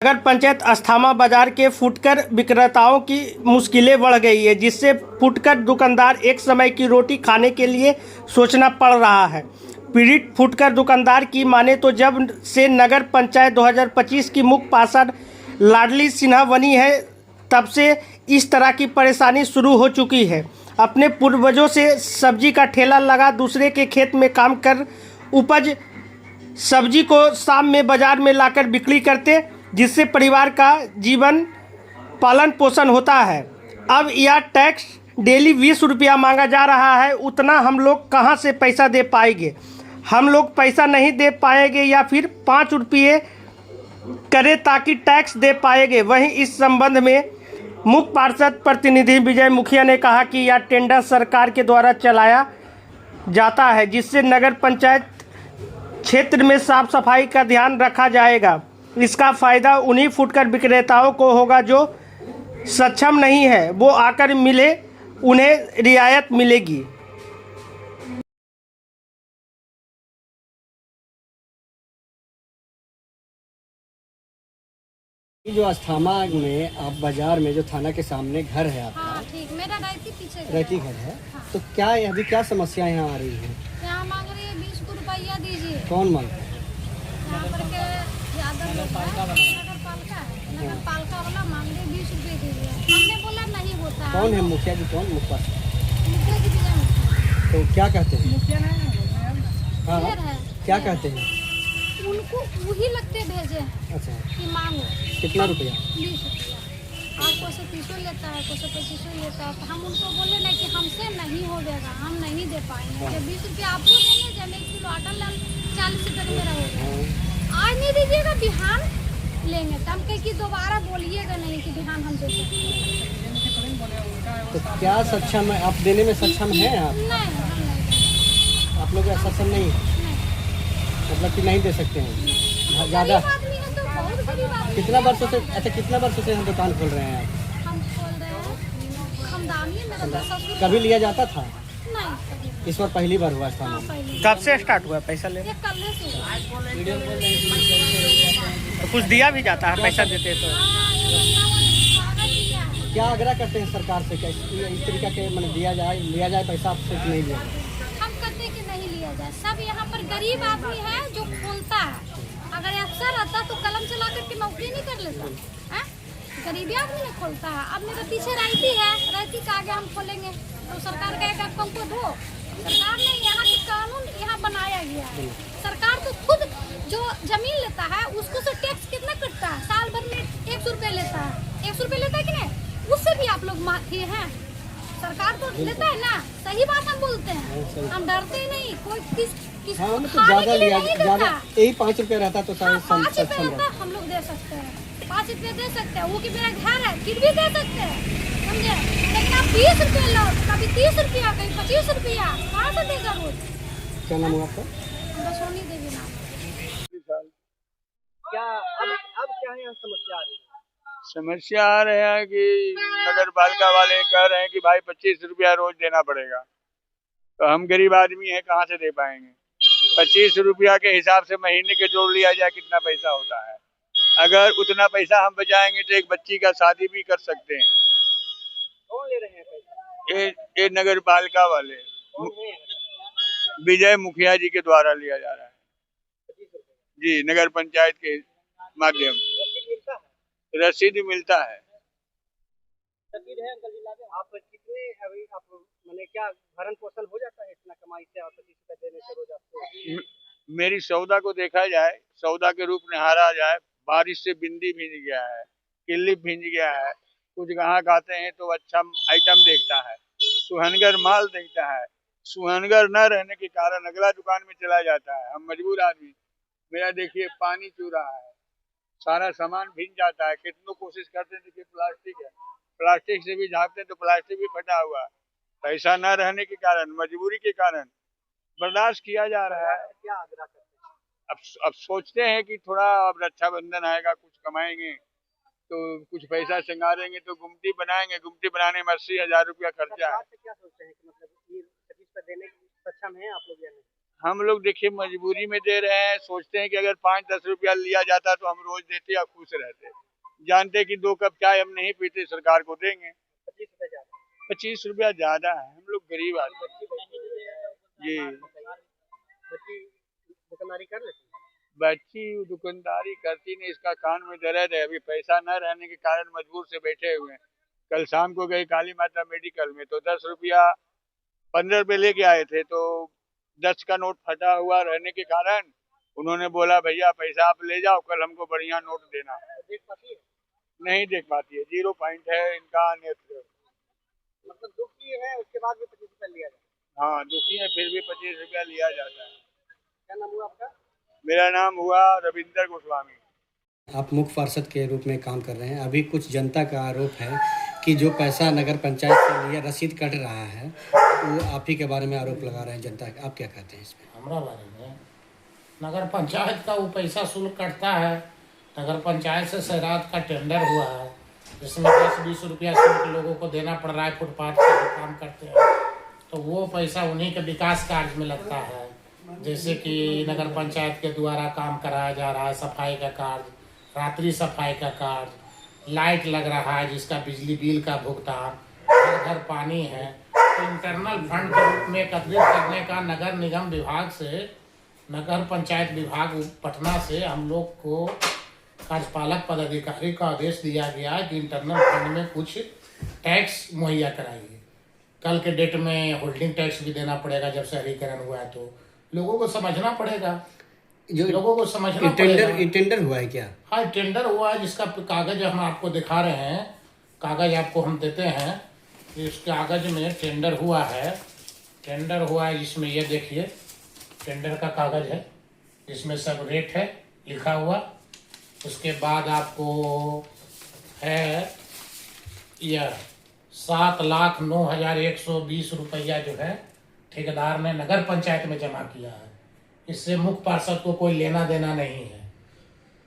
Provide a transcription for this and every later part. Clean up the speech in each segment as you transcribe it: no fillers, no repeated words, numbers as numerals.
नगर पंचायत अस्थामा बाजार के फुटकर विक्रेताओं की मुश्किलें बढ़ गई है, जिससे फुटकर दुकानदार एक समय की रोटी खाने के लिए सोचना पड़ रहा है। पीड़ित फुटकर दुकानदार की माने तो जब से नगर पंचायत 2025 की मुख्य पार्षद लाडली सिन्हा बनी है, तब से इस तरह की परेशानी शुरू हो चुकी है। अपने पूर्वजों से सब्जी का ठेला लगा दूसरे के खेत में काम कर उपज सब्जी को शाम में बाजार में लाकर बिक्री करते, जिससे परिवार का जीवन पालन पोषण होता है। अब यह टैक्स डेली 20 रुपया मांगा जा रहा है। उतना हम लोग कहाँ से पैसा दे पाएंगे? हम लोग पैसा नहीं दे पाएंगे या फिर 5 रुपये करें ताकि टैक्स दे पाएंगे। वहीं इस संबंध में मुख्य पार्षद प्रतिनिधि विजय मुखिया ने कहा कि यह टेंडर सरकार के द्वारा चलाया जाता है, जिससे नगर पंचायत क्षेत्र में साफ सफाई का ध्यान रखा जाएगा। इसका फ़ायदा उन्हीं फुटकर विक्रेताओं को होगा जो सक्षम नहीं है, वो आकर मिले, उन्हें रियायत मिलेगी। जो अस्थामा में आप बाजार में जो थाना के सामने घर है आपका, हाँ, ठीक। मेरा रहती घर है। हाँ। तो क्या अभी क्या समस्या यहाँ आ रही है? यहाँ मांग रही है 20 रुपया दीजिए। कौन मांग रहा है? यहाँ पर के यादव लोग हैं, नगर पालिका वाला मांग रहे 20 रुपये दीजिए। हमने बोला नहीं होता। कौन है मुखिया जी? कौन मुख्य पार्षद? मुखिया जी विजय मुखिया। तो क्या कहते हैं? मुखिया नहीं हाँ, है। क्या कहते हैं? उनको वही लगते भेजे अच्छा, कि मांगो। कितना रुपया? 20 रुपया। और कोई से 30 लेता है, कोई से 25 लेता है। तो हम उनको बोले ना कि हमसे नहीं होगा, हम नहीं दे पाएंगे। जब 20 रुपया आपको देंगे, जब 1 किलो आटा 40 रुपये में रहेगा। आज नहीं दीजिएगा, बिहान लेंगे। तो हम कहे कि दोबारा बोलिएगा नहीं कि बिहान हम दे सकते। तो क्या सक्षम है आप देने में? सक्षम हैं आप? नहीं, हम नहीं। आप लोग सक्षम नहीं है? मतलब कि नहीं दे सकते हैं ज़्यादा? गरीब आदमी है तो बहुत गरीब आदमी। कितना वर्षों से? अच्छा, कितना वर्षों से हम दुकान खोल रहे हैं आप? हम खोल रहे हैं, हम दामी है। मेरा 10 कभी लिया जाता था? नहीं, कभी। इस बार पहली बार हुआ था। हाँ, पहले। कब से स्टार्ट हुआ पैसा लेना? ये कल से तो कुछ दिया भी जाता है पैसा देते तो? हाँ, ये बंदा वाला दिया है। क्या आग्रह करते हैं सरकार से? क्या इस तरीका के मतलब दिया जाए, लिया जाए पैसा आपसे कि नहीं लिया जाए? हम कहते हैं कि नहीं लिया जाए। सब यहाँ पर गरीब आदमी है जो खोलता है। अगर अफसर रहता तो कलम चला करके नौकरी नहीं कर लेता है। गरीबी आदमी नहीं खोलता है। अब मेरे पीछे रायती है, रायती का आगे हम खोलेंगे तो सरकार कहेगा हमको दो। सरकार ने यहाँ के कानून यहाँ बनाया गया है। सरकार तो खुद जो जमीन लेता है उसको से टैक्स कितना कटता है? साल भर में 100 रुपये लेता है। 100 रुपये लेता है कि नहीं? उससे भी आप लोग माफी हैं। सरकार तो लेता है ना। सही बात हम बोलते हैं, हम डरते ही नहीं। कोई किस हाँ, मतलब खाने ज़्यादा के लिए लिया, नहीं ज़्यादा देता। यही 5 रुपया रहता तो हाँ, शायद 5 रुपये सक्षम रहता रहता। हम लोग दे सकते हैं। 5 रुपये दे सकते हैं। वो कि मेरा घर है फिर भी दे सकते हैं, समझे? लेकिन आप 20 रुपये लो, कभी 30 रुपया, कभी 25 रुपया, कहाँ से देगा रोज? क्या नाम हुआ आपका? सोनी देवी नाम। क्या अब क्या यहाँ समस्या आ रही है? समस्या आ रहे हैं कि नगर पालिका वाले कह रहे हैं कि भाई 25 रुपया रोज देना पड़ेगा। तो हम गरीब आदमी हैं, कहाँ से दे पाएंगे? 25 रुपया के हिसाब से महीने के जोड़ लिया जाए कितना पैसा होता है। अगर उतना पैसा हम बचाएंगे तो एक बच्ची का शादी भी कर सकते हैं। कौन ले रहे हैं पैसा? ये नगर पालिका वाले कौन है? विजय मुखिया जी के द्वारा लिया जा रहा है। 25 रुपये जी, नगर पंचायत के माध्यम रसीद मिलता है? रसीद मिलता है। रसीद है अंकल जी, ला दें। आप कितने अभी आप मैंने क्या भरण पोषण हो जाता है इतना कमाई से? आप 25 रुपये देने से रोज आपको? मेरी सौदा को देखा जाए, सौदा के रूप निहारा जाए, बारिश से बिंदी भींज गया है, क्लिप भींज गया है। कुछ ग्राहक आते हैं तो अच्छा आइटम देखता है, सुहनगर माल देखता है। सुहनगर न रहने के कारण अगला दुकान में चला जाता है। हम मजबूर आदमी, मेरा देखिए पानी चू रहा है, सारा सामान भींज जाता है। कितनों कोशिश करते हैं, देखिए प्लास्टिक है, प्लास्टिक से भी झाँकते हैं तो प्लास्टिक भी फटा हुआ है। पैसा न रहने के कारण, मजबूरी के कारण बर्दाश्त किया जा रहा है। क्या आग्रह करते हैं? अब सोचते हैं कि थोड़ा अब रक्षाबंधन आएगा, कुछ कमाएंगे तो कुछ पैसा संगारेंगे तो गुमटी बनाएंगे। गुमटी बनाने में 80,000 रुपया खर्चा है। सरकार से क्या सोचते हैं कि मतलब ये 25 रुपये देने की सक्षम है आप लोग या नहीं? हम लोग देखिए मजबूरी में दे रहे हैं, सोचते हैं कि अगर 5-10 रुपया लिया जाता तो हम रोज देते या खुश रहते। जानते कि 2 कप चाय हम नहीं पीते, सरकार को देंगे। 25 रुपया ज्यादा है, हम लोग गरीब आदमी। जी, बच्ची दुकानदारी कर लेती है? बच्ची दुकानदारी करती नहीं, इसका कान में दर्द है, अभी पैसा न रहने के कारण मजबूर से बैठे हुए हैं। कल शाम को गए काली माता मेडिकल में तो 10 रुपया 15 रुपये लेके आए थे, तो 10 का नोट फटा हुआ रहने के कारण उन्होंने बोला भैया पैसा आप ले जाओ, कल हमको बढ़िया नोट देना। देख पाती है? नहीं देख पाती है, 0 पॉइंट है इनका नेत्र। मतलब दुखी है, उसके बाद भी 25 रुपया लिया जाता है? हाँ दुखी है, फिर भी 25 रुपया लिया जाता है। क्या नाम हुआ आपका? मेरा नाम हुआ रविंदर गोस्वामी। आप मुख्य पार्षद के रूप में काम कर रहे हैं। अभी कुछ जनता का आरोप है कि जो पैसा नगर पंचायत से लिया रसीद कट रहा है, वो आप ही के बारे में आरोप लगा रहे हैं जनता का। आप क्या कहते हैं इसमें? हमारा बारे में नगर पंचायत का वो पैसा शुल्क कटता है। नगर पंचायत से शहरात का टेंडर हुआ है, जिसमें 10-20 रुपया शुल्क लोगों को देना पड़ रहा है। फुटपाथ से जो काम करते हैं तो वो पैसा उन्हीं के विकास कार्य में लगता है। जैसे कि नगर पंचायत के द्वारा काम कराया जा रहा है, सफाई का कार्य, रात्रि सफाई का कार्य, लाइट लग रहा है जिसका बिजली बिल का भुगतान, घर घर पानी है। तो इंटरनल फंड के रूप में एकत्रित करने का नगर निगम विभाग से, नगर पंचायत विभाग पटना से हम लोग को कार्यपालक पदाधिकारी का आदेश दिया गया कि इंटरनल फंड में कुछ टैक्स मुहैया कराइए। कल के डेट में होल्डिंग टैक्स भी देना पड़ेगा। जब शहरीकरण हुआ है तो लोगों को समझना पड़ेगा, लोगों को समझना पड़ेगा। टेंडर हुआ है क्या? हाँ टेंडर हुआ है, जिसका कागज हम आपको दिखा रहे हैं। कागज आपको हम देते हैं, इस कागज में टेंडर हुआ है। टेंडर हुआ है जिसमें ये देखिए टेंडर का कागज है, इसमें सब रेट है लिखा हुआ। उसके बाद आपको है यह 7,09,120 रुपया जो है ठेकेदार ने नगर पंचायत में जमा किया है। इससे मुख्य पार्षद को कोई लेना देना नहीं है।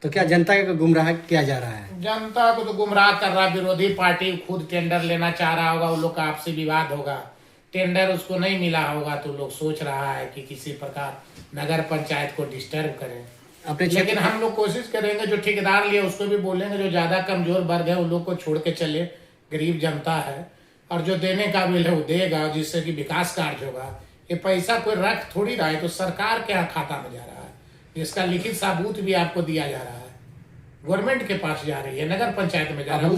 तो क्या जनता को गुमराह किया जा रहा है? जनता को तो गुमराह कर रहा। विरोधी पार्टी खुद टेंडर लेना चाह रहा होगा, उन लोग का आपसी विवाद होगा, टेंडर उसको नहीं मिला होगा, तो लोग सोच रहा है कि किसी प्रकार नगर पंचायत को डिस्टर्ब करें। लेकिन हम लोग कोशिश करेंगे, जो ठेकेदार लिए उसको भी बोलेंगे, जो ज्यादा कमजोर वर्ग है उन लोग को छोड़ के चले, गरीब जनता है, और जो देने का बिल है वो देगा, जिससे कि विकास कार्य होगा। ये पैसा कोई रख थोड़ी रहा है, तो सरकार के यहाँ खाता में जा रहा है, जिसका लिखित सबूत भी आपको दिया जा रहा है। गवर्नमेंट के पास जा रही है, नगर पंचायत में जा रहा है।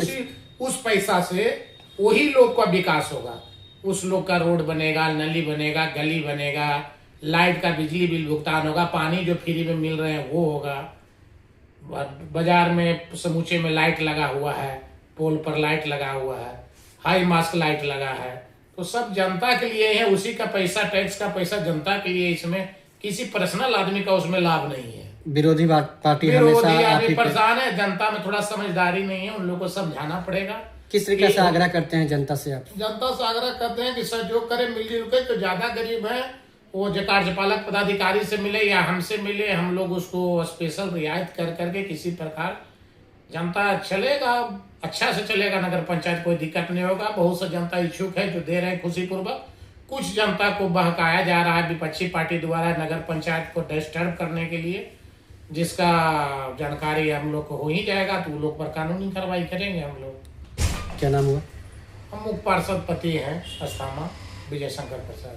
उस पैसा से वही लोग का विकास होगा। उस लोग का रोड बनेगा, नली बनेगा, गली बनेगा, लाइट का बिजली बिल भुगतान होगा, पानी जो फ्री में मिल रहे हैं वो होगा। बाजार में समूचे में लाइट लगा हुआ है, पोल पर लाइट लगा हुआ है, हाई मास्क लाइट लगा है, तो सब जनता के लिए है। उसी का पैसा, टैक्स का पैसा जनता के लिए। इसमें किसी पर्सनल आदमी का उसमें लाभ नहीं है। विरोधी पार्टी आदमी परेशान है, जनता में थोड़ा समझदारी नहीं है, उन लोगों को समझाना पड़ेगा। किस तरीके से आग्रह करते हैं जनता से आप? जनता से आग्रह करते हैं कि सहयोग करे, मिलजुल के। तो ज्यादा गरीब है वो जो कार्यपालक पदाधिकारी से मिले या हमसे मिले, हम लोग उसको स्पेशल रियायत कर करके किसी प्रकार जनता चलेगा, अच्छा से चलेगा नगर पंचायत, कोई दिक्कत नहीं होगा। बहुत सा जनता इच्छुक है जो दे रहे हैं खुशी पूर्वक। कुछ जनता को बहकाया जा रहा है विपक्षी पार्टी द्वारा नगर पंचायत को डिस्टर्ब करने के लिए, जिसका जानकारी हम लोग को हो ही जाएगा तो वो लोग पर कानूनी कार्रवाई करेंगे हम लोग। क्या नाम हुआ? हम मुख्य पार्षद पति हैं अस्थामा विजय शंकर प्रसाद।